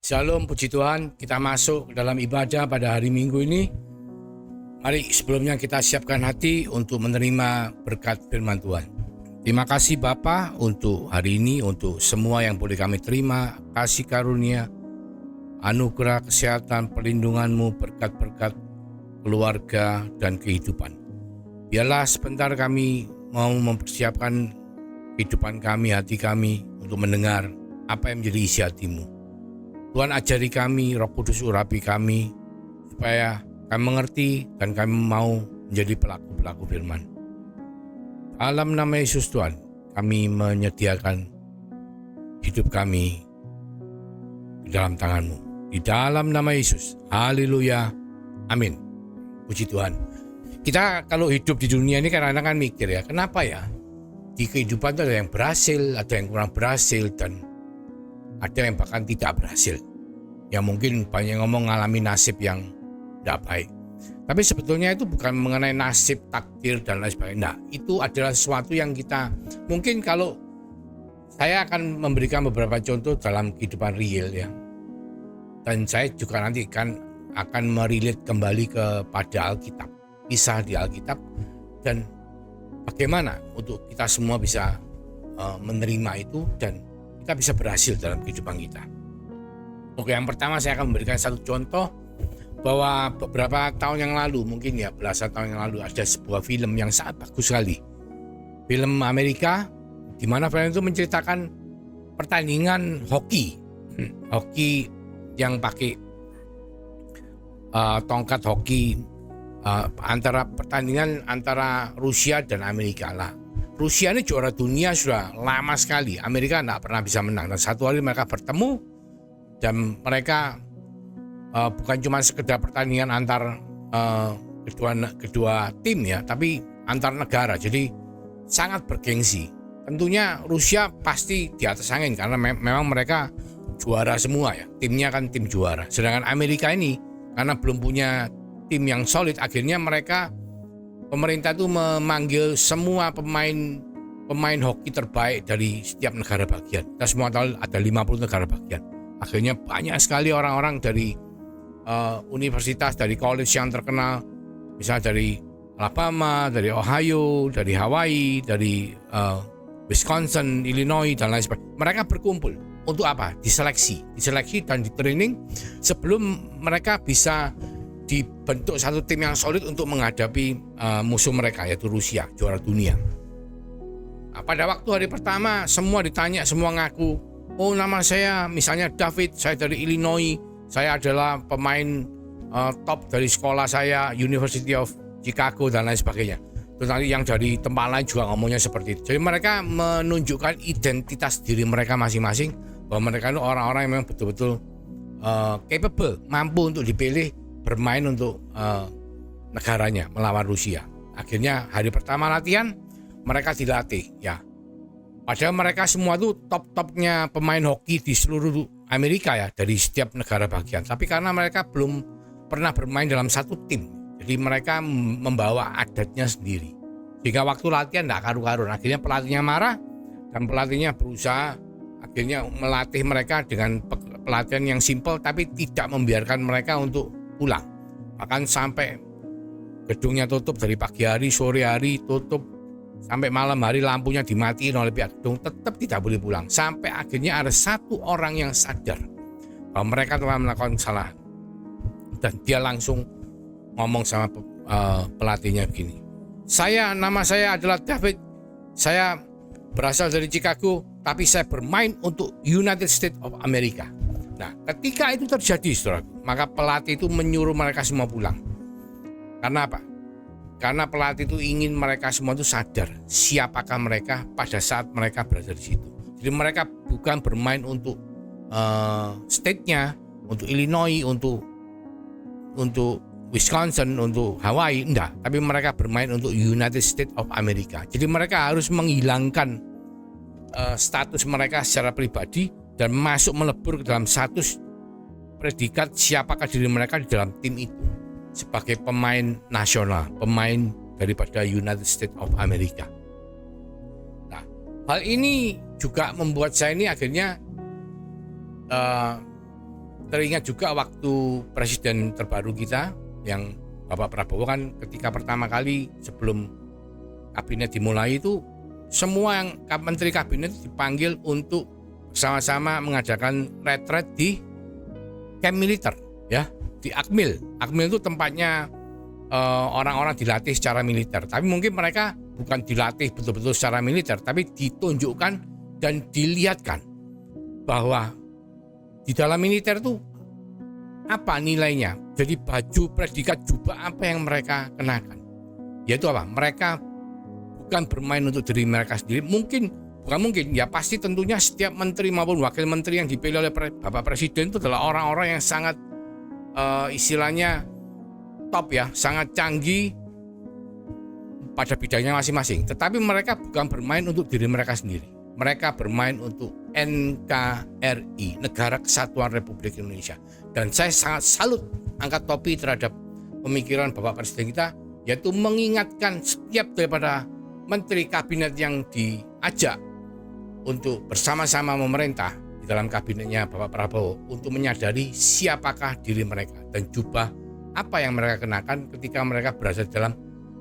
Shalom, puji Tuhan, kita masuk ke dalam ibadah pada hari Minggu ini. Mari sebelumnya kita siapkan hati untuk menerima berkat firman Tuhan. Terima kasih Bapa untuk hari ini, untuk semua yang boleh kami terima, kasih karunia, anugerah kesehatan, perlindungan-Mu, berkat-berkat keluarga dan kehidupan. Biarlah sebentar kami mau mempersiapkan kehidupan kami, hati kami untuk mendengar apa yang menjadi isi hati-Mu. Tuhan ajari kami, Roh Kudus urapi kami, supaya kami mengerti dan kami mau menjadi pelaku-pelaku firman. Dalam nama Yesus Tuhan, kami menyediakan hidup kami di dalam tangan-Mu. Di dalam nama Yesus, haleluya, amin. Puji Tuhan. Kita kalau hidup di dunia ini kadang-kadang kan mikir ya, kenapa ya? Di kehidupan itu ada yang berhasil, ada yang kurang berhasil, dan ada yang bahkan tidak berhasil. Ya mungkin banyak ngomong ngalami nasib yang tidak baik. Tapi sebetulnya itu bukan mengenai nasib, takdir, dan lain sebagainya. Nah, itu adalah sesuatu yang kita, mungkin kalau saya akan memberikan beberapa contoh dalam kehidupan real ya. Dan saya juga nanti akan merelate kembali kepada Alkitab. Kisah di Alkitab. Dan bagaimana untuk kita semua bisa menerima itu dan kita bisa berhasil dalam kehidupan kita. Oke, yang pertama saya akan memberikan satu contoh bahwa beberapa tahun yang lalu, mungkin ya belasan tahun yang lalu, ada sebuah film yang sangat bagus sekali. Film Amerika, di mana film itu menceritakan pertandingan hoki. Hoki yang pakai tongkat hoki, antara pertandingan antara Rusia dan Amerika lah. Rusia ini juara dunia sudah lama sekali. Amerika tidak pernah bisa menang. Dan satu hari mereka bertemu dan mereka bukan cuma sekedar pertandingan antar kedua tim ya, tapi antar negara. Jadi sangat bergengsi. Tentunya Rusia pasti di atas angin karena memang mereka juara semua ya. Timnya kan tim juara. Sedangkan Amerika ini karena belum punya tim yang solid, akhirnya pemerintah itu memanggil semua pemain hoki terbaik dari setiap negara bagian. Kita semua tahu ada 50 negara bagian. Akhirnya banyak sekali orang-orang dari universitas, dari college yang terkenal, misalnya dari Alabama, dari Ohio, dari Hawaii, dari Wisconsin, Illinois, dan lain sebagainya. Mereka berkumpul untuk apa? Diseleksi dan di-training sebelum mereka bisa dibentuk satu tim yang solid untuk menghadapi musuh mereka, yaitu Rusia, juara dunia. Nah, pada waktu hari pertama semua ditanya, semua ngaku, oh nama saya misalnya David, saya dari Illinois, saya adalah pemain top dari sekolah saya, University of Chicago, dan lain sebagainya. Terus nanti yang dari tempat lain juga ngomongnya seperti itu. Jadi mereka menunjukkan identitas diri mereka masing-masing, bahwa mereka itu orang-orang yang memang betul-betul capable, mampu untuk dipilih bermain untuk negaranya melawan Rusia. Akhirnya hari pertama latihan mereka dilatih ya. Padahal mereka semua tuh top-topnya pemain hoki di seluruh Amerika ya, dari setiap negara bagian. Tapi karena mereka belum pernah bermain dalam satu tim, jadi mereka membawa adatnya sendiri. Sehingga waktu latihan tidak karu-karuan. Akhirnya pelatihnya marah dan pelatihnya berusaha akhirnya melatih mereka dengan pelatihan yang simpel, tapi tidak membiarkan mereka untuk pulang. Bahkan sampai gedungnya tutup dari pagi hari, sore hari tutup, sampai malam hari lampunya dimatiin oleh pihak gedung, tetap tidak boleh pulang. Sampai akhirnya ada satu orang yang sadar bahwa mereka telah melakukan kesalahan, dan dia langsung ngomong sama pelatihnya begini, nama saya adalah David, saya berasal dari Chicago, tapi saya bermain untuk United States of America. Nah, ketika itu terjadi, saudara, maka pelatih itu menyuruh mereka semua pulang. Karena apa? Karena pelatih itu ingin mereka semua itu sadar siapakah mereka pada saat mereka berada di situ. Jadi mereka bukan bermain untuk state-nya, untuk Illinois, untuk Wisconsin, untuk Hawaii, enggak. Tapi mereka bermain untuk United States of America. Jadi mereka harus menghilangkan status mereka secara pribadi dan masuk melebur ke dalam status predikat siapakah diri mereka di dalam tim itu sebagai pemain nasional, pemain daripada United States of America. Nah, hal ini juga membuat saya ini akhirnya teringat juga waktu presiden terbaru kita yang Bapak Prabowo kan ketika pertama kali sebelum kabinet dimulai itu semua yang menteri kabinet dipanggil untuk bersama-sama mengadakan retret di camp militer ya, di Akmil. Akmil itu tempatnya orang-orang dilatih secara militer, tapi mungkin mereka bukan dilatih betul-betul secara militer, tapi ditunjukkan dan dilihatkan bahwa di dalam militer itu apa nilainya. Jadi baju, predikat, jubah apa yang mereka kenakan, yaitu apa? Mereka bukan bermain untuk diri mereka sendiri. Bukan mungkin, ya pasti tentunya setiap menteri maupun wakil menteri yang dipilih oleh Bapak Presiden itu adalah orang-orang yang sangat istilahnya top ya, sangat canggih pada bidangnya masing-masing. Tetapi mereka bukan bermain untuk diri mereka sendiri. Mereka bermain untuk NKRI, Negara Kesatuan Republik Indonesia. Dan saya sangat salut, angkat topi terhadap pemikiran Bapak Presiden kita, yaitu mengingatkan setiap daripada menteri kabinet yang diajak untuk bersama-sama memerintah di dalam kabinetnya Bapak Prabowo untuk menyadari siapakah diri mereka dan jubah apa yang mereka kenakan ketika mereka berada di dalam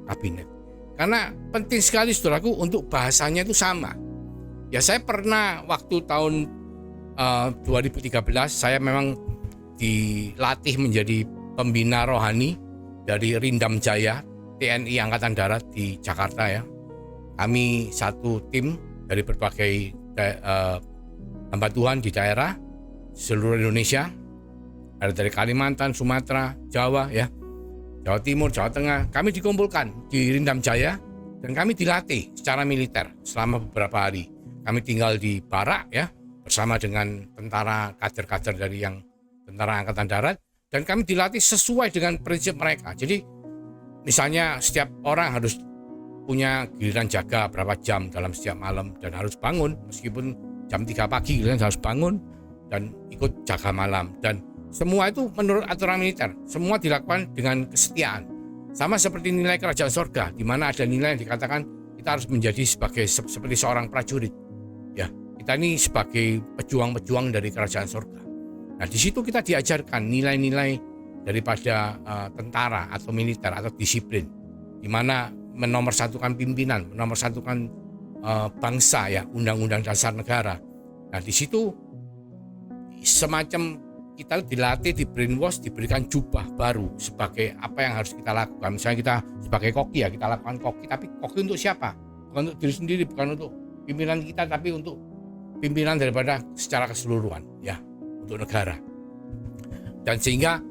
kabinet. Karena penting sekali saudaraku untuk bahasanya itu sama. Ya saya pernah waktu tahun 2013 saya memang dilatih menjadi pembina rohani dari Rindam Jaya TNI Angkatan Darat di Jakarta ya. Kami satu tim dari berbagai hamba Tuhan di daerah seluruh Indonesia. Ada dari Kalimantan, Sumatera, Jawa ya, Jawa Timur, Jawa Tengah. Kami dikumpulkan di Rindam Jaya dan kami dilatih secara militer selama beberapa hari. Kami tinggal di barak ya bersama dengan tentara kader-kader dari yang tentara Angkatan Darat dan kami dilatih sesuai dengan prinsip mereka. Jadi misalnya setiap orang harus punya giliran jaga berapa jam dalam setiap malam dan harus bangun meskipun jam 3 pagi kalian harus bangun dan ikut jaga malam, dan semua itu menurut aturan militer. Semua dilakukan dengan kesetiaan. Sama seperti nilai kerajaan surga, di mana ada nilai yang dikatakan kita harus menjadi seperti seorang prajurit. Ya, kita ini sebagai pejuang-pejuang dari kerajaan surga. Nah, di situ kita diajarkan nilai-nilai daripada tentara atau militer atau disiplin, di mana menomorsatukan pimpinan, menomorsatukan bangsa ya, undang-undang dasar negara. Nah, di situ semacam kita dilatih, di brainwash, diberikan jubah baru sebagai apa yang harus kita lakukan. Misalnya kita sebagai koki ya, kita lakukan koki, tapi koki untuk siapa? Bukan untuk diri sendiri, bukan untuk pimpinan kita, tapi untuk pimpinan daripada secara keseluruhan ya, untuk negara. Dan sehingga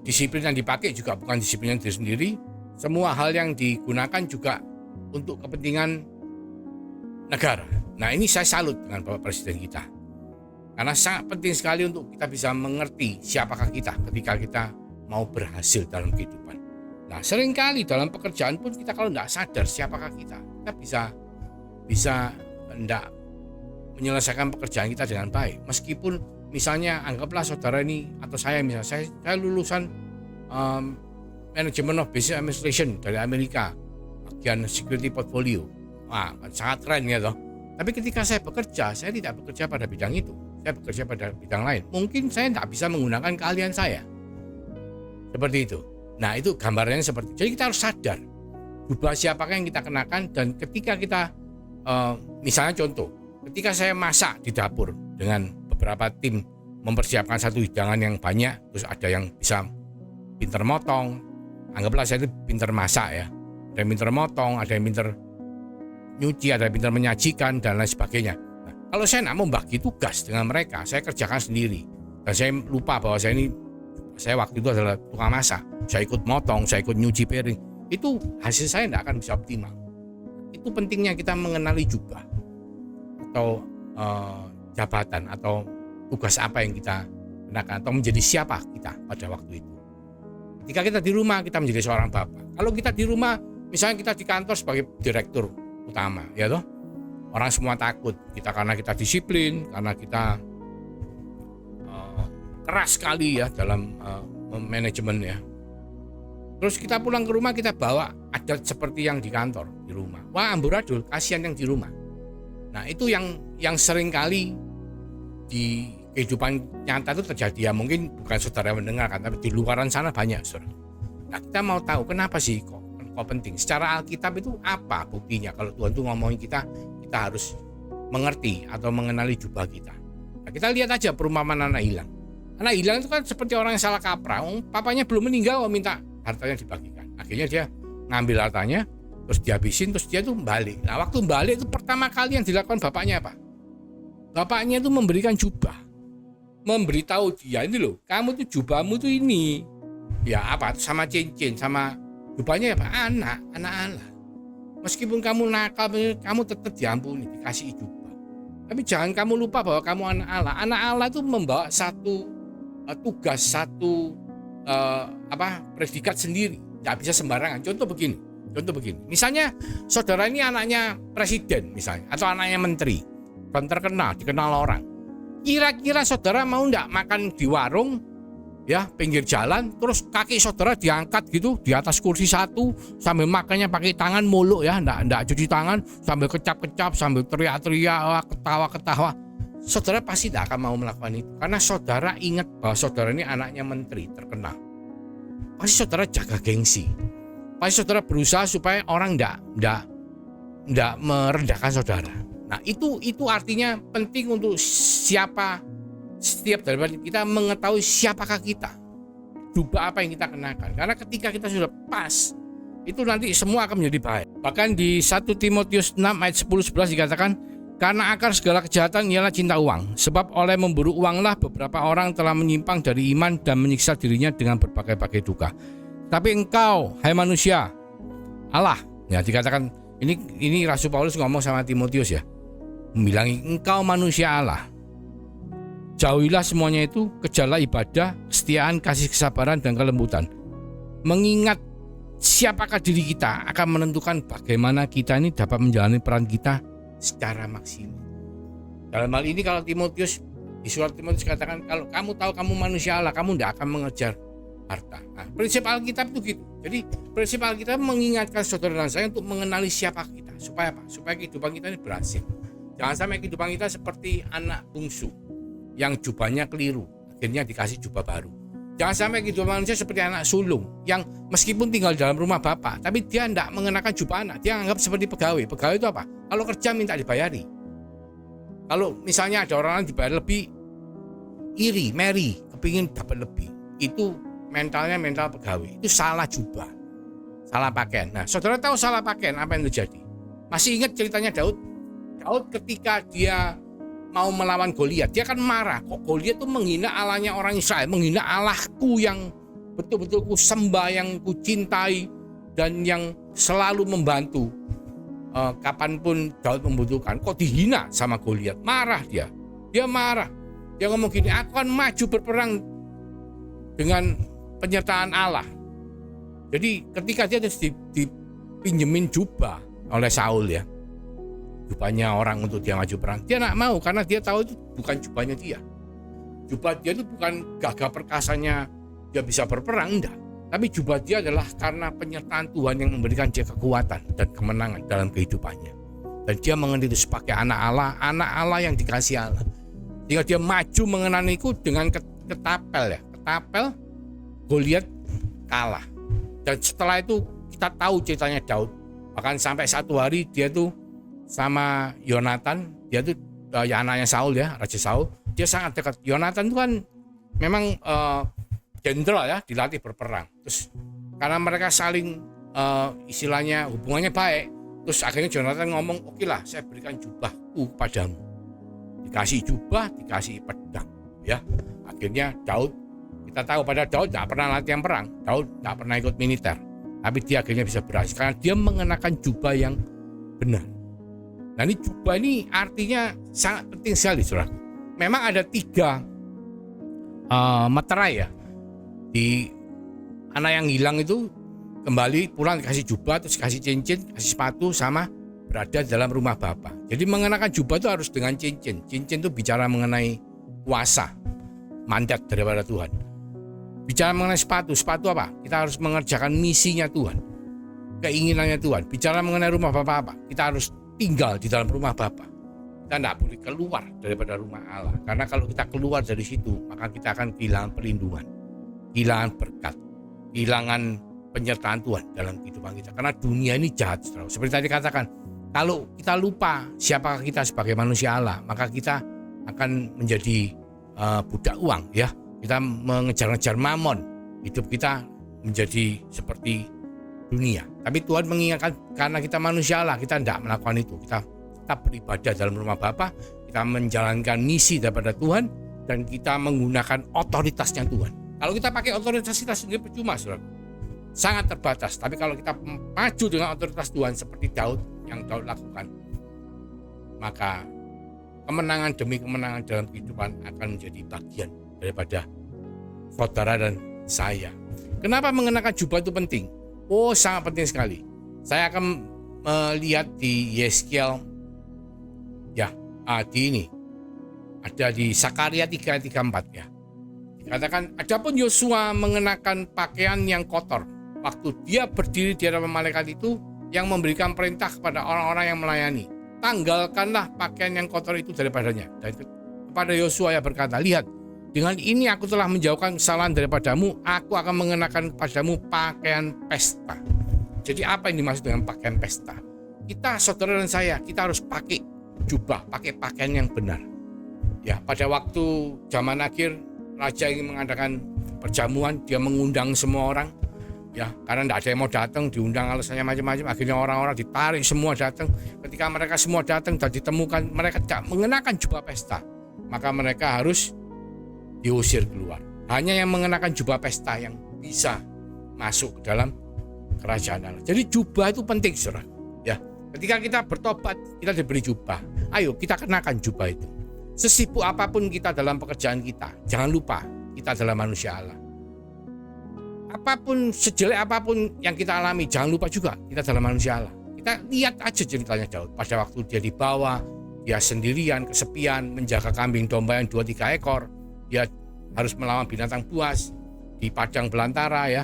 disiplin yang dipakai juga bukan disiplin diri sendiri. Semua hal yang digunakan juga untuk kepentingan negara. Nah, ini saya salut dengan Bapak Presiden kita. Karena sangat penting sekali untuk kita bisa mengerti siapakah kita ketika kita mau berhasil dalam kehidupan. Nah, seringkali dalam pekerjaan pun kita kalau tidak sadar siapakah kita bisa tidak menyelesaikan pekerjaan kita dengan baik. Meskipun misalnya anggaplah saudara ini atau saya misalnya saya lulusan Management of Business Administration dari Amerika, bagian security portfolio. Wah, sangat keren ya toh. Tapi ketika saya bekerja, saya tidak bekerja pada bidang itu. Saya bekerja pada bidang lain. Mungkin saya tidak bisa menggunakan keahlian saya. Seperti itu. Nah, itu gambarnya seperti itu. Jadi kita harus sadar jubah siapakah yang kita kenakan, dan ketika kita misalnya contoh, ketika saya masak di dapur dengan beberapa tim mempersiapkan satu hidangan yang banyak, terus ada yang bisa pinter motong. Anggaplah saya itu pinter masak ya. Ada yang pinter motong, ada yang pinter nyuci, ada yang pinter menyajikan dan lain sebagainya. Nah, kalau saya nak membagi tugas dengan mereka, saya kerjakan sendiri. Dan saya lupa bahwa saya waktu itu adalah tukang masak. Saya ikut motong, saya ikut nyuci piring. Itu hasil saya tidak akan bisa optimal. Itu pentingnya kita mengenali jubah atau jabatan atau tugas apa yang kita kenakan atau menjadi siapa kita pada waktu itu. Ketika kita di rumah, kita menjadi seorang bapak. Kalau kita di rumah, misalnya kita di kantor sebagai direktur utama, ya toh, orang semua takut kita karena kita disiplin, karena kita keras sekali ya dalam manajemen ya. Terus kita pulang ke rumah, kita bawa adat seperti yang di kantor, di rumah. Wah, amburadul, kasihan yang di rumah. Nah, itu yang sering kali kehidupan nyata itu terjadi ya, mungkin bukan saudara yang mendengarkan, tapi di luaran sana banyak, saudara. Nah, kita mau tahu kenapa sih kok penting. Secara Alkitab itu apa buktinya kalau Tuhan tuh ngomongin kita harus mengerti atau mengenali jubah kita. Nah, kita lihat aja perumpamaan anak hilang. Anak hilang itu kan seperti orang yang salah kaprah. Papanya belum meninggal, minta hartanya dibagikan. Akhirnya dia ngambil hartanya, terus dihabisin, terus dia tuh balik. Nah, waktu balik itu pertama kali yang dilakukan bapaknya apa? Bapaknya itu memberikan jubah. Memberitahu dia, ini loh, kamu tuh jubahmu tuh ini. Ya apa, sama cincin, sama jubahnya apa? Anak Allah. Meskipun kamu nakal, kamu tetap diampuni, dikasih jubah. Tapi jangan kamu lupa bahwa kamu anak Allah. Anak Allah itu membawa satu tugas, satu predikat sendiri. Tidak bisa sembarangan. Contoh begini. Misalnya saudara ini anaknya presiden misalnya, atau anaknya menteri, dan terkenal, dikenal orang. Kira-kira saudara mau enggak makan di warung, ya pinggir jalan, terus kaki saudara diangkat gitu di atas kursi satu, sambil makannya pakai tangan muluk ya, enggak cuci tangan, sambil kecap-kecap, sambil teriak-teriak, ketawa-ketawa. Saudara pasti tidak akan mau melakukan itu, karena saudara ingat bahwa saudara ini anaknya menteri terkenal. Pasti saudara jaga gengsi. Pasti saudara berusaha supaya orang enggak merendahkan saudara. Nah, itu artinya penting untuk setiap dari kita mengetahui siapakah kita, jubah apa yang kita kenakan. Karena ketika kita sudah pas, itu nanti semua akan menjadi baik. Bahkan di 1 Timotius 6 ayat 10-11 dikatakan, karena akar segala kejahatan ialah cinta uang, sebab oleh memburu uanglah beberapa orang telah menyimpang dari iman dan menyiksa dirinya dengan berbagai-bagai duka. Tapi engkau, hai manusia, Allah, ya dikatakan ini Rasul Paulus ngomong sama Timotius ya, membilangi engkau manusia Allah. Jauhilah semuanya itu, kejarlah ibadah, kesetiaan, kasih kesabaran dan kelembutan. Mengingat siapakah diri kita akan menentukan bagaimana kita ini dapat menjalani peran kita secara maksimal. Dalam hal ini kalau Timotius, di surat Timotius katakan, kalau kamu tahu kamu manusia Allah, kamu tidak akan mengejar harta. Nah, prinsip Alkitab itu gitu. Jadi prinsip Alkitab mengingatkan saudara dan saya untuk mengenali siapa kita. Supaya apa? Supaya kehidupan kita ini berhasil. Jangan sampai kehidupan kita seperti anak bungsu yang jubahnya keliru, akhirnya dikasih jubah baru. Jangan sampai kehidupan manusia seperti anak sulung yang meskipun tinggal dalam rumah bapak, tapi dia tidak mengenakan jubah anak. Dia anggap seperti pegawai. Pegawai itu apa? Kalau kerja minta dibayari. Kalau misalnya ada orang dibayar lebih, iri, meri, kepingin dapat lebih. Itu mentalnya mental pegawai. Itu salah jubah, salah pakaian. Nah, saudara tahu salah pakaian apa yang terjadi? Masih ingat ceritanya Daud? Daud ketika dia mau melawan Goliat, dia kan marah. Kok Goliat tuh menghina Allahnya orang Israel, menghina Allahku yang betul-betul ku sembah, yang ku cintai, dan yang selalu membantu kapanpun Daud membutuhkan. Kok dihina sama Goliat? Marah dia. Dia marah. Dia ngomong gini, aku akan maju berperang dengan penyertaan Allah. Jadi ketika dia dipinjemin jubah oleh Saul ya, jubahnya orang untuk dia maju perang, dia tidak mau karena dia tahu itu bukan jubahnya dia. Jubah dia itu bukan gagah perkasanya dia bisa berperang, enggak. Tapi jubah dia adalah karena penyertaan Tuhan yang memberikan dia kekuatan dan kemenangan dalam kehidupannya. Dan dia mengenal itu sebagai anak Allah yang dikasih Allah. Jika dia maju mengenaniku dengan ketapel ya, ketapel, Goliat kalah. Dan setelah itu kita tahu ceritanya Daud. Bahkan sampai satu hari dia tuh sama Yonatan, dia tuh ya anaknya Saul ya, Raja Saul, dia sangat dekat. Yonatan itu kan memang jenderal ya, dilatih berperang. Terus karena mereka saling istilahnya hubungannya baik, terus akhirnya Yonatan ngomong, oke lah, saya berikan jubahku padamu. Dikasih jubah, dikasih pedang ya. Akhirnya Daud, kita tahu pada Daud tidak pernah latihan perang, Daud tidak pernah ikut militer, tapi dia akhirnya bisa berhasil karena dia mengenakan jubah yang benar. Nah, ini jubah ini artinya sangat penting sekali, saudara. Memang ada 3 materai ya. Di anak yang hilang itu kembali pulang dikasih jubah, terus kasih cincin, kasih sepatu, sama berada dalam rumah Bapa. Jadi mengenakan jubah itu harus dengan cincin. Cincin itu bicara mengenai kuasa, mandat daripada Tuhan. Bicara mengenai sepatu apa? Kita harus mengerjakan misinya Tuhan, keinginannya Tuhan. Bicara mengenai rumah Bapa apa? Kita harus tinggal di dalam rumah Bapa. Kita tidak boleh keluar daripada rumah Allah. Karena kalau kita keluar dari situ, maka kita akan kehilangan perlindungan, kehilangan berkat, kehilangan penyertaan Tuhan dalam kehidupan kita. Karena dunia ini jahat, saudara. Seperti tadi katakan, kalau kita lupa siapakah kita sebagai manusia Allah, maka kita akan menjadi budak uang, ya. Kita mengejar-ngejar mamon, hidup kita menjadi seperti dunia. Tapi Tuhan mengingatkan, karena kita manusia Allah, kita tidak melakukan itu. Kita tetap beribadah dalam rumah Bapa, kita menjalankan misi daripada Tuhan, dan kita menggunakan otoritasnya Tuhan. Kalau kita pakai otoritas kita sendiri percuma, saudara. Sangat terbatas. Tapi kalau kita maju dengan otoritas Tuhan seperti Daud, yang Daud lakukan, maka kemenangan demi kemenangan dalam kehidupan akan menjadi bagian daripada saudara dan saya. Kenapa mengenakan jubah itu penting? Oh, sangat penting sekali. Saya akan melihat di Yeskiel, ya, di ini ada di Sakaria 3:4, ya. Dikatakan, adapun Yosua mengenakan pakaian yang kotor waktu dia berdiri di hadapan malaikat itu yang memberikan perintah kepada orang-orang yang melayani, tanggalkanlah pakaian yang kotor itu daripadanya. Dan kepada Yosua ia berkata, lihat, dengan ini aku telah menjauhkan kesalahan daripadamu, aku akan mengenakan kepadamu pakaian pesta. Jadi apa yang dimaksud dengan pakaian pesta? Kita, saudara dan saya, kita harus pakai jubah, pakai pakaian yang benar. Ya, pada waktu zaman akhir, raja ingin mengadakan perjamuan, dia mengundang semua orang, ya, karena tidak ada yang mau datang, diundang alasannya macam-macam. Akhirnya orang-orang ditarik semua datang. Ketika mereka semua datang dan ditemukan mereka tidak mengenakan jubah pesta, maka mereka harus diusir keluar. Hanya yang mengenakan jubah pesta yang bisa masuk ke dalam kerajaan Allah. Jadi jubah itu penting, saudara. Ya, ketika kita bertobat, kita diberi jubah. Ayo kita kenakan jubah itu. Sesibuk apapun kita dalam pekerjaan kita, jangan lupa kita adalah manusia Allah. Apapun, sejelek apapun yang kita alami, jangan lupa juga kita adalah manusia Allah. Kita lihat aja ceritanya Daud. Pada waktu dia dibawa, dia sendirian, kesepian, menjaga kambing domba yang 2-3 ekor. Dia harus melawan binatang buas di padang belantara, ya.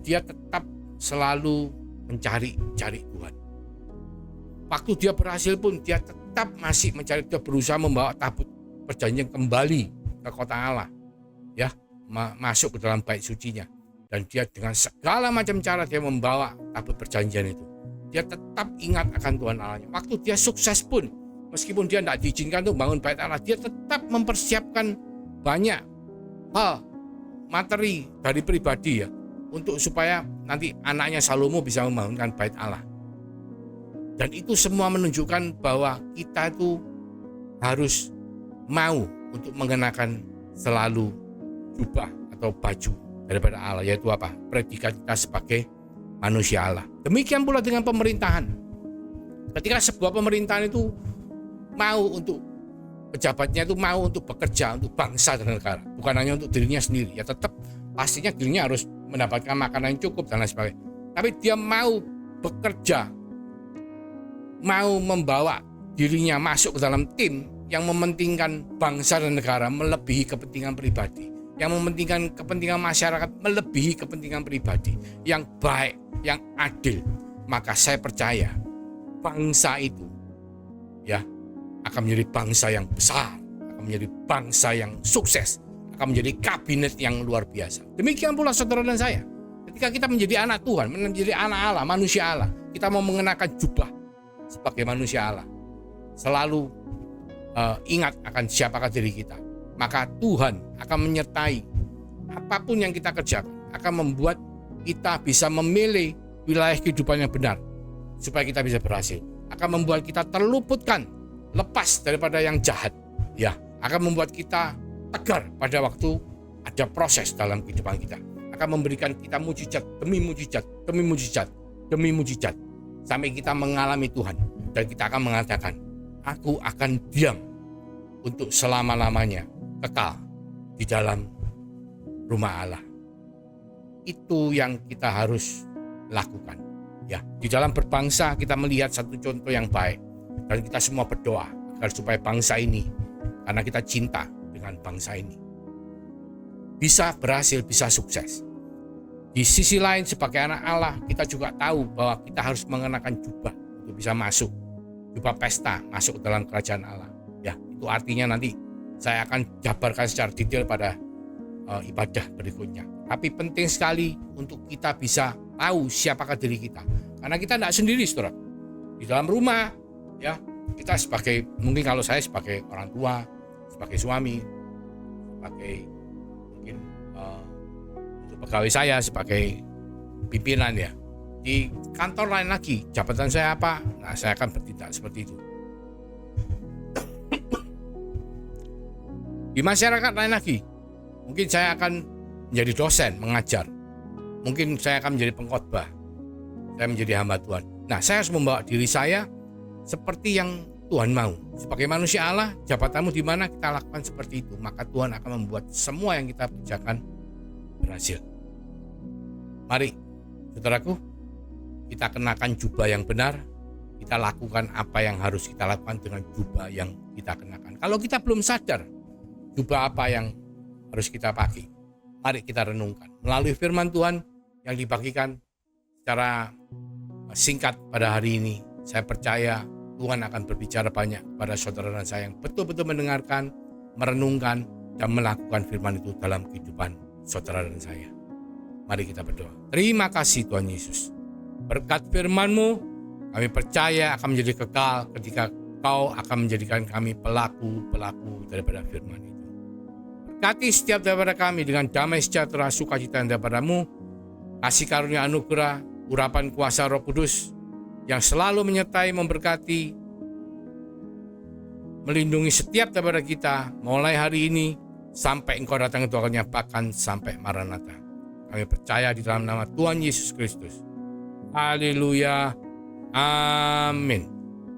Dia tetap selalu mencari Tuhan. Waktu dia berhasil pun dia tetap masih mencari, dia berusaha membawa tabut perjanjian kembali ke kota Allah, ya, masuk ke dalam bait sucinya. Dan dia dengan segala macam cara dia membawa tabut perjanjian itu. Dia tetap ingat akan Tuhan Allahnya. Waktu dia sukses pun, meskipun dia tidak diizinkan untuk bangun bait Allah, dia tetap mempersiapkan banyak hal materi dari pribadi, ya, untuk supaya nanti anaknya Salomo bisa membangunkan bait Allah. Dan itu semua menunjukkan bahwa kita itu harus mau untuk mengenakan selalu jubah atau baju daripada Allah, yaitu apa? Predikat kita sebagai manusia Allah. Demikian pula dengan pemerintahan. Ketika sebuah pemerintahan itu mau untuk pejabatnya itu mau untuk bekerja untuk bangsa dan negara, bukan hanya untuk dirinya sendiri, ya tetap pastinya dirinya harus mendapatkan makanan yang cukup dan lain sebagainya. Tapi dia mau bekerja, mau membawa dirinya masuk ke dalam tim yang mementingkan bangsa dan negara melebihi kepentingan pribadi, yang mementingkan kepentingan masyarakat melebihi kepentingan pribadi, yang baik, yang adil. Maka saya percaya bangsa itu, ya, akan menjadi bangsa yang besar, akan menjadi bangsa yang sukses, akan menjadi kabinet yang luar biasa. Demikian pula saudara dan saya. Ketika kita menjadi anak Tuhan, menjadi anak Allah, manusia Allah, kita mau mengenakan jubah sebagai manusia Allah. Selalu ingat akan siapakah diri kita. Maka Tuhan akan menyertai apapun yang kita kerjakan, akan membuat kita bisa memilih wilayah kehidupan yang benar supaya kita bisa berhasil. Akan membuat kita terluputkan, lepas daripada yang jahat, ya, akan membuat kita tegar pada waktu ada proses dalam kehidupan kita, akan memberikan kita mujizat demi mujizat demi mujizat demi mujizat sampai kita mengalami Tuhan, dan kita akan mengatakan, aku akan diam untuk selama-lamanya kekal di dalam rumah Allah. Itu yang kita harus lakukan, ya. Di dalam berbangsa kita melihat satu contoh yang baik, dan kita semua berdoa agar supaya bangsa ini, karena kita cinta dengan bangsa ini, bisa berhasil, bisa sukses. Di sisi lain sebagai anak Allah, kita juga tahu bahwa kita harus mengenakan jubah untuk bisa masuk, jubah pesta, masuk ke dalam kerajaan Allah. itu artinya nanti saya akan jabarkan secara detail pada ibadah berikutnya. Tapi penting sekali untuk kita bisa tahu siapakah diri kita. Karena kita tidak sendiri, saudara. Di dalam rumah, ya, kita sebagai, mungkin kalau saya sebagai orang tua, sebagai suami, sebagai mungkin untuk pegawai saya sebagai pimpinan, ya. Di kantor lain lagi, jabatan saya apa? Nah, saya akan bertindak seperti itu. Di masyarakat lain lagi, mungkin saya akan menjadi dosen, mengajar. Mungkin saya akan menjadi pengkhotbah. Saya menjadi hamba Tuhan. Nah, saya harus membawa diri saya seperti yang Tuhan mau. Sebagai manusia Allah, jabatanmu di mana kita lakukan seperti itu, maka Tuhan akan membuat semua yang kita kerjakan berhasil. Mari, saudaraku, kita kenakan jubah yang benar. Kita lakukan apa yang harus kita lakukan dengan jubah yang kita kenakan. Kalau kita belum sadar jubah apa yang harus kita pakai, mari kita renungkan melalui firman Tuhan yang dibagikan secara singkat pada hari ini. Saya percaya Tuhan akan berbicara banyak kepada saudara dan saya yang betul-betul mendengarkan, merenungkan, dan melakukan firman itu dalam kehidupan saudara dan saya. Mari kita berdoa. Terima kasih Tuhan Yesus. Berkat firman-Mu, kami percaya akan menjadi kekal ketika Kau akan menjadikan kami pelaku-pelaku daripada firman itu. Berkati setiap daripada kami dengan damai sejahtera sukacita daripada-Mu, kasih karunia anugerah, urapan kuasa Roh Kudus yang selalu menyertai, memberkati, melindungi setiap daripada kita mulai hari ini sampai Engkau datang itu akannya, bahkan sampai Maranatha. Kami percaya di dalam nama Tuhan Yesus Kristus. Haleluya. Amin.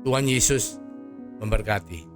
Tuhan Yesus memberkati.